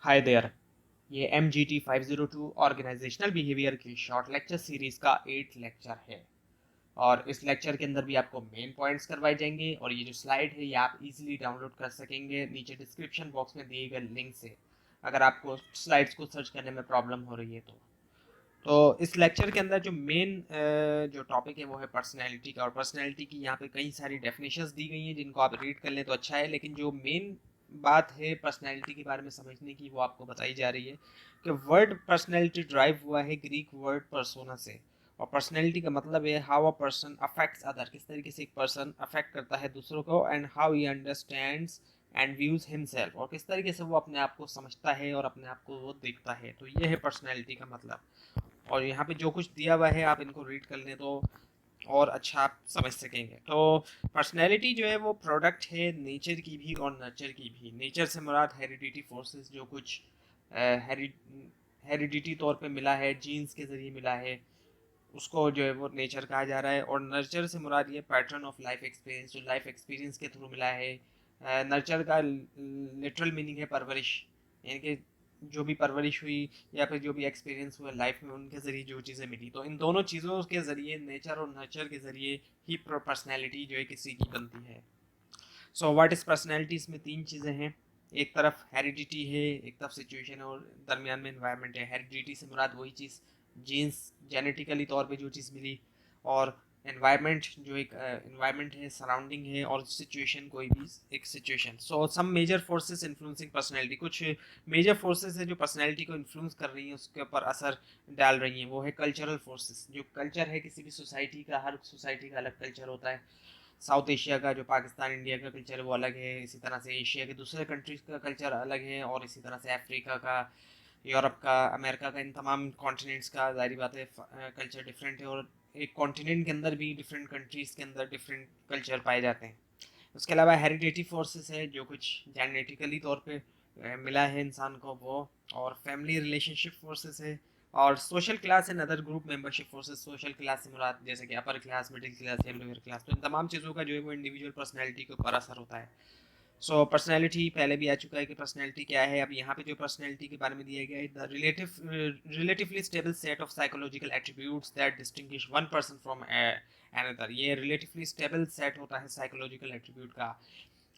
हाय there. ये MGT 502 organisational behaviour की short lecture series का 8th लेक्चर है। और इस लेक्चर के अंदर भी आपको मेन पॉइंट्स करवाए जाएंगे और ये जो स्लाइड है ये आप इजीली डाउनलोड कर सकेंगे नीचे डिस्क्रिप्शन बॉक्स में दिए गए लिंक से, अगर आपको स्लाइड्स को सर्च करने में प्रॉब्लम हो रही है तो इस लेक्चर के अंदर जो मेन जो टॉपिक है वो है पर्सनैलिटी का। और पर्सनैलिटी की यहाँ पे कई सारी डेफिनेशंस दी गई हैं जिनको आप रीड कर लें तो अच्छा है, लेकिन जो मेन बात है पर्सनैलिटी के बारे में समझने की वो आपको बताई जा रही है कि वर्ड पर्सनैलिटी ड्राइव हुआ है ग्रीक वर्ड पर्सोना से। और पर्सनैलिटी का मतलब है how a person affects other, किस तरीके से एक पर्सन अफेक्ट करता है दूसरों को, and how he understands and views himself, और किस तरीके से वो अपने आप को समझता है और अपने आप को वो देखता है। तो ये है पर्सनैलिटी का मतलब। और यहाँ पे जो कुछ दिया हुआ है आप इनको रीड कर लें तो और अच्छा आप समझ सकेंगे। तो पर्सनैलिटी जो है वो प्रोडक्ट है नेचर की भी और नर्चर की भी। नेचर से मुराद हेरिडिटी फोर्सेस, जो कुछ हेरिडिटी तौर पे मिला है, जीन्स के जरिए मिला है, उसको जो है वो नेचर कहा जा रहा है। और नर्चर से मुराद ये पैटर्न ऑफ लाइफ एक्सपीरियंस, जो लाइफ एक्सपीरियंस के थ्रू मिला है। नर्चर का लिटरल मीनिंग है परवरिश, यानी कि जो भी परवरिश हुई या फिर जो भी एक्सपीरियंस हुआ लाइफ में उनके ज़रिए जो चीज़ें मिली, तो इन दोनों चीज़ों के ज़रिए, नेचर और नर्चर के ज़रिए ही पर्सनैलिटी जो है किसी की बनती है। सो व्हाट इज़ पर्सनैलिटी, इसमें तीन चीज़ें हैं। एक तरफ हेरिडिटी है, एक तरफ सिचुएशन है, और दरमियान में इन्वायरमेंट है। हेरिडिटी से मुराद वही चीज़, जीन्स जेनेटिकली तौर पे जो चीज़ मिली, और एनवायरनमेंट जो एक एनवायरनमेंट है, सराउंडिंग है, और सिचुएशन कोई भी एक situation. So some major forces influencing personality, कुछ मेजर फोर्सेस है जो पर्सनैलिटी को इन्फ्लुएंस कर रही हैं, उसके ऊपर असर डाल रही हैं। वो है कल्चरल फोर्सेस, जो कल्चर है किसी भी सोसाइटी का, हर सोसाइटी का अलग कल्चर होता है। साउथ एशिया का, जो पाकिस्तान इंडिया का कल्चर है वो अलग है, इसी तरह से एशिया के दूसरे कंट्रीज का कल्चर अलग है, और इसी तरह से अफ्रीका का, यूरोप का, अमेरिका का, इन तमाम कॉन्टिनेंट्स का जाहिर बात है कल्चर डिफरेंट है। और एक कॉन्टिनेंट के अंदर भी डिफरेंट कंट्रीज के अंदर डिफरेंट कल्चर पाए जाते हैं। उसके अलावा हेरिडेटरी फोर्सेस है, जो कुछ जेनेटिकली तौर पे मिला है इंसान को वो। और फैमिली रिलेशनशिप फोर्सेस है। और social class and other group membership forces, social class से मुराद जैसे कि अपर क्लास, मिडिल क्लास या लोअर क्लास। तो इन तमाम चीज़ों का जो है वो इंडिविजुअल पर्सनैलिटी के ऊपर असर होता है। सो पर्सनैलिटी पहले भी आ चुका है कि पर्सनैलिटी क्या है। अब यहाँ पे जो पर्सनैलिटी के बारे में दिया गया है, the relatively stable set of psychological attributes that distinguish one person from another. ये रिलेटिवली स्टेबल सेट होता है साइकोलॉजिकल एट्रीब्यूट का,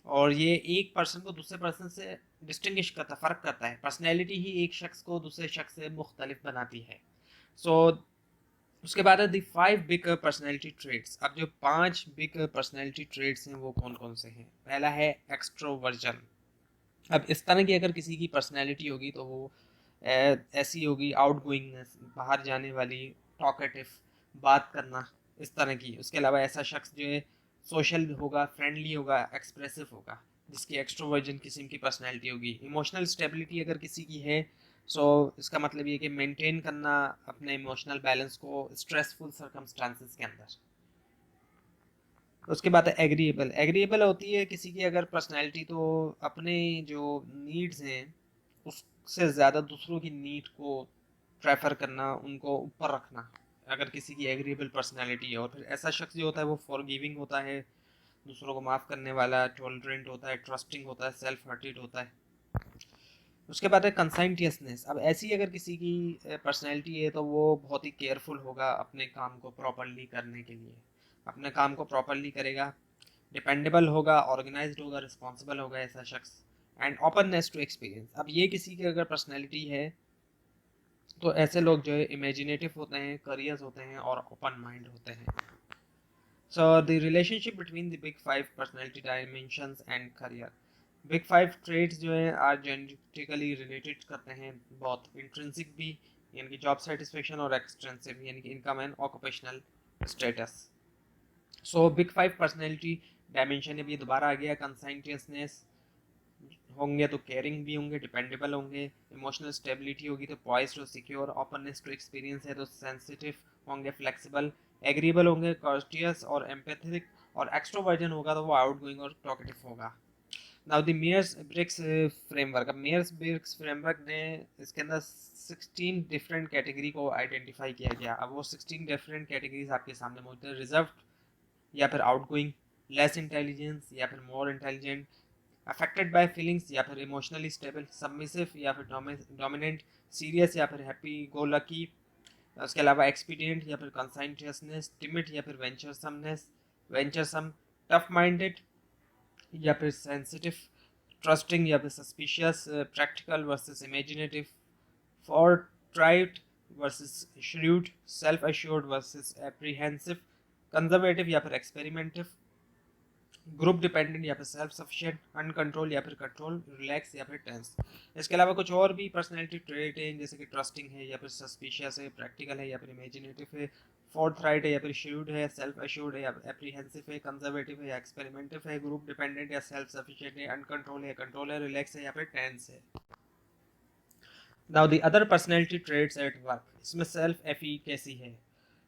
और ये एक पर्सन को दूसरे पर्सन से डिस्टिंग्विश करता, फ़र्क करता है। पर्सनैलिटी ही एक शख्स को दूसरे शख्स से मुख्तलिफ बनाती है। सो उसके बाद है दी 5 बिग पर्सनैलिटी ट्रेड्स। अब जो 5 बिग पर्सनैलिटी ट्रेड्स हैं वो कौन कौन से हैं। पहला है एक्सट्रोवर्जन। अब इस तरह की अगर किसी की पर्सनैलिटी होगी तो वो ऐसी होगी, आउट गोइंगनेस, बाहर जाने वाली, टॉकेटिव, बात करना, इस तरह की। उसके अलावा ऐसा शख्स जो है सोशल होगा, फ्रेंडली होगा, एक्सप्रेसिव होगा, जिसकी एक्सट्रोवर्जन किस्म की पर्सनैलिटी होगी। इमोशनल स्टेबिलिटी अगर किसी की है, सो इसका मतलब ये कि मेंटेन करना अपने इमोशनल बैलेंस को स्ट्रेसफुल सर्कमस्टांसिस के अंदर। उसके बाद है एग्रीएबल। एग्रीएबल होती है किसी की अगर पर्सनैलिटी तो अपने जो नीड्स हैं उससे ज़्यादा दूसरों की नीड को प्रेफर करना, उनको ऊपर रखना, अगर किसी की एग्रीएबल पर्सनैलिटी है। और फिर ऐसा शख्स जो होता है वो फॉरगिविंग होता है, दूसरों को माफ़ करने वाला, टॉलरेंट होता है, ट्रस्टिंग होता है, सेल्फ हार्टेड होता है। उसके बाद है कंसाइंटियसनेस। अब ऐसी अगर किसी की पर्सनैलिटी है तो वो बहुत ही केयरफुल होगा अपने काम को प्रॉपरली करने के लिए, अपने काम को प्रॉपरली करेगा, डिपेंडेबल होगा, ऑर्गेनाइज्ड होगा, रिस्पॉन्सिबल होगा ऐसा शख्स, एंड ओपननेस टू एक्सपीरियंस। अब ये किसी की अगर पर्सनैलिटी है तो ऐसे लोग जो है इमेजिनेटिव होते हैं, करियर्स होते हैं, और ओपन माइंड होते हैं। So the relationship between the big 5 personality dimensions and career. Big 5 traits जो हैं आज जेनेटिकली रिलेटेड करते हैं, बहुत इंट्रिंसिक भी, यानी कि जॉब सेटिस्फेक्शन, और एक्सटेंसिव यानी कि income and occupational status. So big 5 personality dimension है, ये दोबारा आ गया। कंसाइंटियसनेस होंगे तो केयरिंग भी होंगे, डिपेंडेबल होंगे, इमोशनल स्टेबिलिटी होगी तो पॉइज्ड और सिक्योर, ओपननेस टू एक्सपीरियंस है तो सेंसिटिव होंगे, फ्लेक्सिबल, एग्रीबल होंगे, कॉर्टियस और एम्पैथिक, और एक्सट्रोवर्जन होगा तो वो आउटगोइंग और टॉकेटिव होगा। Now the Myers Briggs framework. अब मेयर्स ब्रिक्स फ्रेमवर्क ने इसके अंदर 16 डिफरेंट कैटेगरी को आइडेंटिफाई किया गया। अब वो 16 डिफरेंट कैटेगरीज आपके सामने मौजूद है। रिजर्व या फिर आउटगोइंग, लेस इंटेलिजेंस या फिर more intelligent, affected by feelings या फिर इमोशनली स्टेबल, सबमिसिव या फिर डोमिनेंट, सीरियस या फिर हैप्पी गो लकी, उसके अलावा एक्सपीडियंट या फिर कंसाइंटियसनेस, टिमिड या फिर वेंचरसम, टफ माइंडेड या फिर सेंसिटिव, ट्रस्टिंग या फिर suspicious, practical versus imaginative, forthright versus shrewd, self-assured versus apprehensive, conservative या फिर एक्सपेरिमेंटिव, ग्रुप डिपेंडेंट या फिर सेल्फ सफिशिएंट, अनकंट्रोल या फिर कंट्रोल, रिलैक्स या फिर टेंस। इसके अलावा कुछ और भी पर्सनैलिटी ट्रेट हैं, जैसे कि ट्रस्टिंग है या फिर सस्पिशियस है, प्रैक्टिकल है या फिर इमेजिनेटिव है, फोर्थराइट है या फिर श्रूड है, सेल्फ अश्योर्ड है या एप्रीहेंसिव है, कंजर्वेटिव है या एक्सपेरिमेंटिव है, ग्रुप डिपेंडेंट या सेल्फ सफिशिएंट है, अनकंट्रोल है, कंट्रोल है, रिलैक्स है या फिर टेंस है। Now the other personality traits at work, इसमें सेल्फ एफिकेसी है।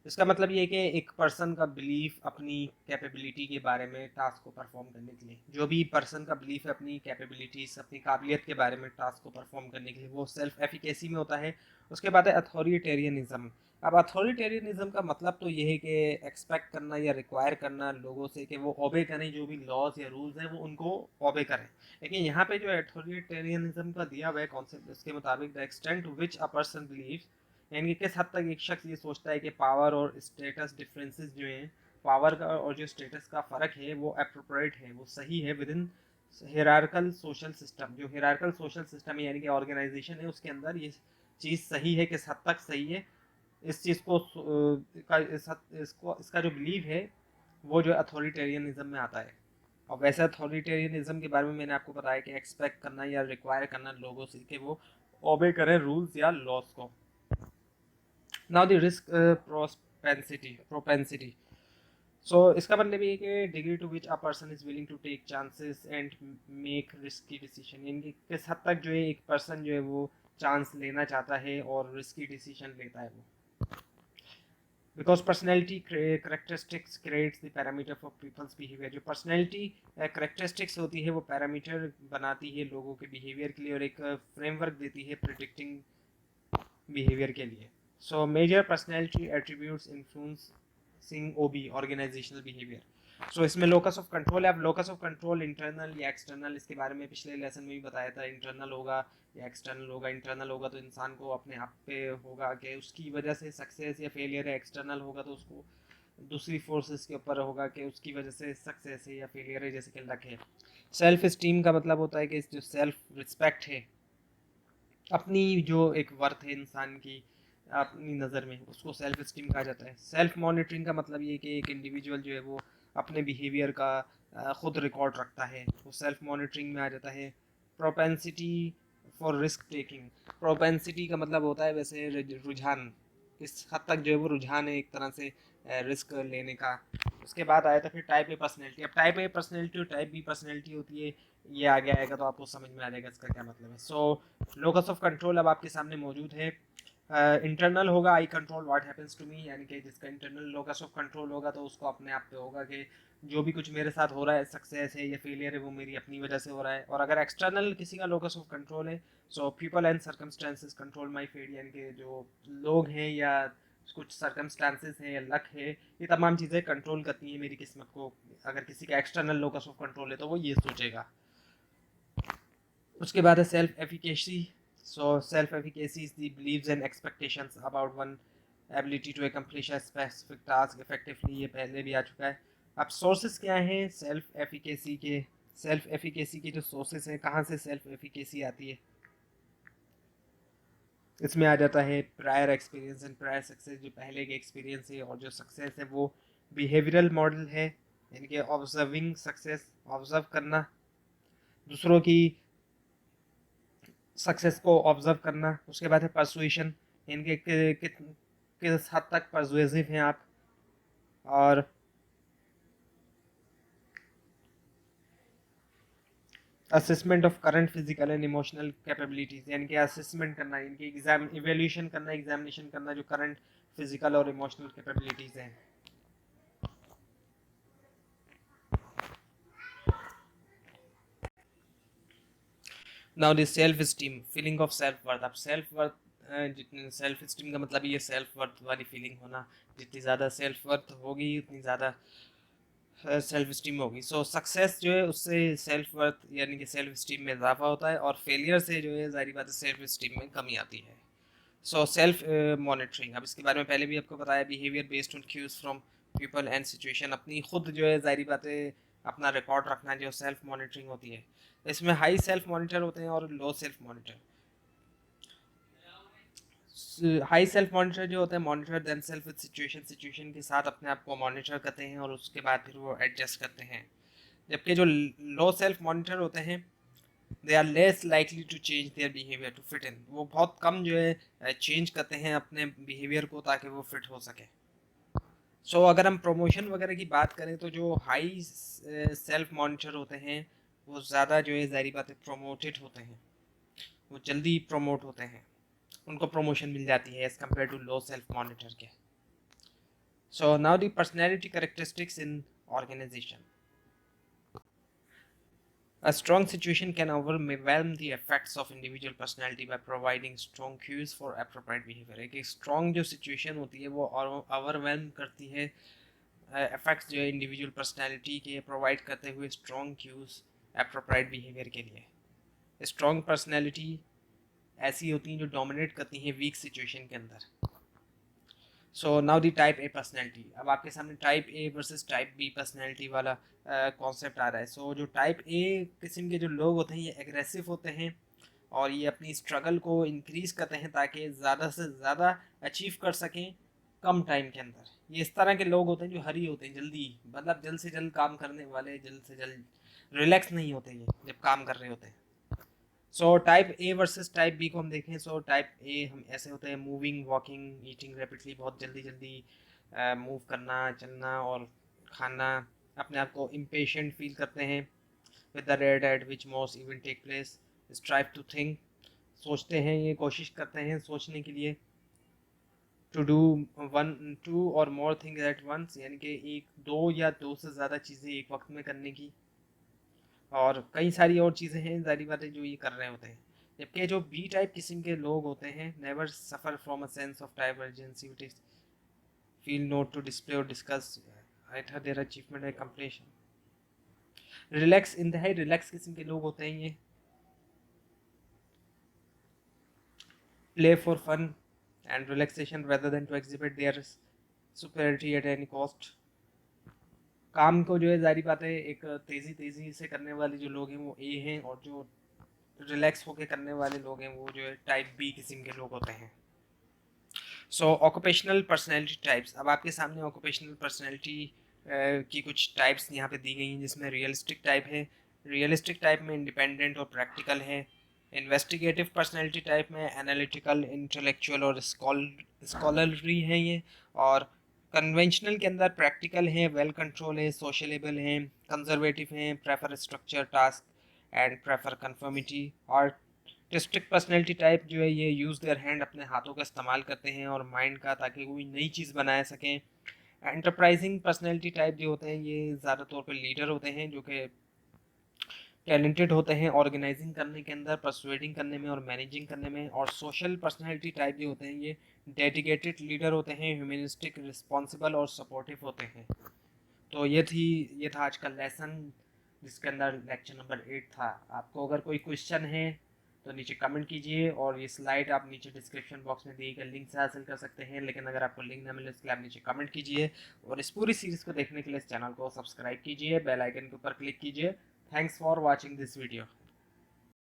इसका मतलब ये कि एक पर्सन का बिलीफ अपनी कैपेबिलिटी के बारे में टास्क को परफॉर्म करने के लिए, जो भी पर्सन का बिलीफ है अपनी कैपेबिलिटीज, अपनी काबिलियत के बारे में टास्क को परफॉर्म करने के लिए, वो सेल्फ एफिकेसी में होता है। उसके बाद है अथॉरिटेरियनिज्म। अब अथॉरिटेरियनिज्म का मतलब तो ये है कि एक्सपेक्ट करना या रिक्वायर करना लोगों से कि वो ओबे करें, जो भी लॉज या रूल्स हैं वो उनको ओबे करें। लेकिन यहाँ पे जो अथॉरिटेरियनिज्म का दिया हुआ है कॉन्सेप्ट, इसके मुताबिक the extent to which a person believes, यानी किस हद तक एक शख्स ये सोचता है कि पावर और स्टेटस डिफरेंसेस जो हैं, पावर का और जो स्टेटस का फ़र्क है वो अप्रोप्रिएट है, वो सही है विद इन हिरार्कल सोशल सिस्टम। जो हिरार्कल सोशल सिस्टम है यानी कि ऑर्गेनाइजेशन है, उसके अंदर ये चीज़ सही है, किस हद तक सही है, इस चीज़ को इसका जो बिलीव है वो जो अथॉरिटेरियनिज्म में आता है। और वैसे अथॉरिटेरियनिज्म के बारे में मैंने आपको बताया कि एक्सपेक्ट करना या रिक्वायर करना लोगों से कि वो ओबे करें रूल्स या लॉज को। Now the risk propensity, so इसका मतलब ये कि degree to which a person is willing to take chances and make risky decision, यानी कि किस हद तक जो है एक पर्सन जो है वो चांस लेना चाहता है और रिस्की डिसीजन लेता है वो। Because personality characteristics creates the parameter for peoples behaviour, जो पर्सनैलिटी करेक्टरिस्टिक्स होती है वो पैरामीटर बनाती है लोगों के बिहेवियर के लिए और एक फ्रेमवर्क देती है प्रिडिक्टिंग बिहेवियर के लिए। So major personality attributes influencing OB organisational behaviour. So इसमें लोकस ऑफ कंट्रोल है। अब लोकस ऑफ कंट्रोल इंटरनल या एक्सटर्नल, इसके बारे में पिछले लेसन में भी बताया था, इंटरनल होगा या एक्सटर्नल होगा। इंटरनल होगा तो इंसान को अपने आप पे होगा कि उसकी वजह से सक्सेस या फेलियर है, एक्सटर्नल होगा तो उसको दूसरी फोर्सेस के ऊपर होगा कि उसकी वजह से सक्सेस है या फेलियर है, जैसे कि लक है। सेल्फ इस्टीम का मतलब होता है कि जो सेल्फ रिस्पेक्ट है, अपनी जो एक वर्थ है इंसान की अपनी नज़र में, उसको सेल्फ इस्टीम कहा जाता है। सेल्फ मॉनिटरिंग का मतलब ये कि एक इंडिविजुअल जो है वो अपने बिहेवियर का खुद रिकॉर्ड रखता है, वो सेल्फ मॉनिटरिंग में आ जाता है। Propensity for risk taking, propensity का मतलब होता है वैसे रुझान, किस हद तक जो है वो रुझान है एक तरह से रिस्क लेने का। उसके बाद आया था फिर टाइप ए पर्सनैलिटी। अब टाइप ए पर्सनैलिटी और टाइप बी पर्सनैलिटी होती है, ये आगे आएगा तो आपको समझ में आ जाएगा इसका क्या मतलब है। सो लोकस ऑफ कंट्रोल अब आपके सामने मौजूद है। इंटरनल होगा I control what happens to me, यानी कि जिसका इंटरनल लोकस ऑफ कंट्रोल होगा तो उसको अपने आप पे होगा कि जो भी कुछ मेरे साथ हो रहा है, सक्सेस है या फेलियर है, वो मेरी अपनी वजह से हो रहा है। और अगर एक्सटर्नल किसी का लोकस ऑफ कंट्रोल है, so people and circumstances control my fate, यानी कि जो लोग हैं या कुछ सर्कमस्टांसेस हैं या लक है, ये तमाम चीज़ें कंट्रोल करती हैं मेरी किस्मत को। अगर किसी का एक्सटर्नल लोकस ऑफ कंट्रोल है तो वो ये सोचेगा। उसके बाद है self efficacy. So self efficacy is the beliefs and expectations about one ability to accomplish a specific task effectively, ये पहले भी आ चुका है। अब सोर्सेस क्या हैं सेल्फ एफिकेसी के? सेल्फ एफिकेसी के जो सोर्सेस हैं, कहाँ से सेल्फ एफिकेसी आती है, इसमें आ जाता है prior experience and prior success, जो पहले के एक्सपीरियंस है और जो सक्सेस है वो बिहेवियरल मॉडल है, यानी कि ऑब्जर्विंग सक्सेस, ऑब्जर्व करना दूसरों की सक्सेस को ऑब्जर्व करना। उसके बाद है परसुएशन, यानी कि किस हद तक परसुएसिव हैं आप। और assessment of current physical and emotional capabilities, यानी कि असेसमेंट करना, यानी कि एग्जाम इवेल्यूशन करना, एग्जामिनेशन करना जो करंट फिजिकल और इमोशनल कैपेबिलिटीज हैं। Now this self esteem, feeling of self worth. अब सेल्फ वर्थ, सेल्फ स्टीम का मतलब ये सेल्फ वर्थ वाली फीलिंग होना, जितनी ज़्यादा सेल्फ वर्थ होगी उतनी ज़्यादा सेल्फ स्टीम होगी। सो सक्सेस जो है उससे सेल्फ वर्थ यानी कि सेल्फ स्टीम में इजाफा होता है, और फेलियर से जो है ज़ाहिर बात है सेल्फ स्टीम में कमी आती है। सो सेल्फ मॉनिटरिंग, अब इसके बारे में पहले भी आपको बताया, behaviour based on cues from people and situation, अपनी खुद जो है ज़ाहिर बात है अपना रिकॉर्ड रखना जो सेल्फ मॉनिटरिंग होती है। इसमें हाई सेल्फ मॉनिटर होते हैं और लो self monitor. High self monitor जो होते हैं monitor them self with situation, situation के साथ अपने आप को मॉनिटर करते हैं और उसके बाद फिर वो एडजस्ट करते हैं। जबकि जो लो सेल्फ मॉनिटर होते हैं they are less likely to change their behaviour to fit in, वो बहुत कम जो है चेंज करते हैं अपने बिहेवियर को ताकि वो फिट हो सके। सो अगर हम प्रमोशन वगैरह की बात करें तो जो हाई सेल्फ मॉनिटर होते हैं वो ज़्यादा जो है ज़ाहिर बात है प्रोमोटेड होते हैं, वो जल्दी प्रमोट होते हैं, उनको प्रमोशन मिल जाती है as compare to low self monitor के। So now the personality characteristics in organisation. A strong situation can overwhelm the effects of individual personality by providing strong cues for appropriate behavior। एक strong जो situation होती है वो overwhelm करती है effects जो है individual personality के provide करते हुए strong cues appropriate behavior के लिए। strong personality ऐसी होती हैं जो dominate करती हैं weak situation के अंदर। So now the type A personality, अब आपके सामने type A versus type B personality वाला कॉन्सेप्ट आ रहा है। सो जो टाइप ए किस्म के जो लोग होते हैं ये एग्रेसिव होते हैं और ये अपनी स्ट्रगल को इंक्रीज़ करते हैं ताकि ज़्यादा से ज़्यादा अचीव कर सकें कम टाइम के अंदर। ये इस तरह के लोग होते हैं जो हरी होते हैं, जल्दी मतलब जल्द से जल्द काम करने वाले, जल्द से जल्द रिलैक्स नहीं होते ये जब काम कर रहे होते हैं। So type A versus type B को हम देखें, सो टाइप ए हम ऐसे होते हैं मूविंग, वॉकिंग, ईटिंग रैपिडली, बहुत जल्दी जल्दी मूव करना, चलना और खाना, अपने आप को इम्पेशेंट फील करते हैं with the rate at which most event take place, strive to think, सोचते हैं, ये कोशिश करते हैं सोचने के लिए, टू डू टू और मोर थिंग एट वंस, यानी कि एक दो या दो से ज़्यादा चीज़ें एक वक्त में करने की, और कई सारी और चीज़ें हैं जारी बातें जो ये कर रहे होते हैं। जबकि जो बी टाइप किस्म के लोग होते हैं never suffer from a sense of divergency which is feel not to display और discuss at their achievement and completion. Relax, इंतहाई रिलैक्स किस्म के लोग होते हैं ये, play for fun and relaxation rather than to exhibit their superiority at any cost. काम को जो है जारी बात है एक तेज़ी तेज़ी से करने वाले जो लोग हैं वो ए हैं, और जो रिलैक्स होके करने वाले लोग हैं वो जो है टाइप बी किस्म के लोग होते हैं। सो ऑक्यूपेशनल पर्सनैलिटी टाइप्स, अब आपके सामने ऑक्यूपेशनल पर्सनैलिटी की कुछ टाइप्स यहाँ पे दी गई हैं, जिसमें रियलिस्टिक टाइप है। रियलिस्टिक टाइप में इंडिपेंडेंट और प्रैक्टिकल है। इन्वेस्टिगेटिव पर्सनैलिटी टाइप में एनालिटिकल, इंटेलेक्चुअल और स्कॉलरली है ये। और कन्वेंशनल के अंदर प्रैक्टिकल है, वेल कंट्रोल है, सोशलेबल है, कंजर्वेटिव हैं, prefer structure task and prefer conformity. और डिस्ट्रिक्ट पर्सनैलिटी टाइप जो है ये यूज़ देयर हैंड, अपने हाथों का इस्तेमाल करते हैं और माइंड का, ताकि कोई नई चीज़ बना सकें। एंटरप्राइजिंग पर्सनैलिटी टाइप जो होते हैं ये ज़्यादा तौर पर लीडर होते हैं जो कि टैलेंटेड होते हैं ऑर्गेनाइजिंग करने के अंदर, परसुएडिंग करने में और मैनेजिंग करने में। और सोशल पर्सनैलिटी टाइप जो होते हैं ये डेडिकेटेड लीडर होते हैं, ह्यूमनिस्टिक, रिस्पॉन्सिबल और सपोर्टिव होते हैं। तो ये था आज का लेसन जिसके अंदर लेक्चर नंबर 8 था। आपको अगर कोई क्वेश्चन है तो नीचे कमेंट कीजिए, और ये स्लाइड आप नीचे डिस्क्रिप्शन बॉक्स में दिए गए लिंक से हासिल कर सकते हैं। लेकिन अगर आपको लिंक ना मिले उसके लिए आप नीचे कमेंट कीजिए, और इस पूरी सीरीज़ को देखने के लिए इस चैनल को सब्सक्राइब कीजिए, बेल आइकन के ऊपर क्लिक कीजिए। Thanks for watching this video.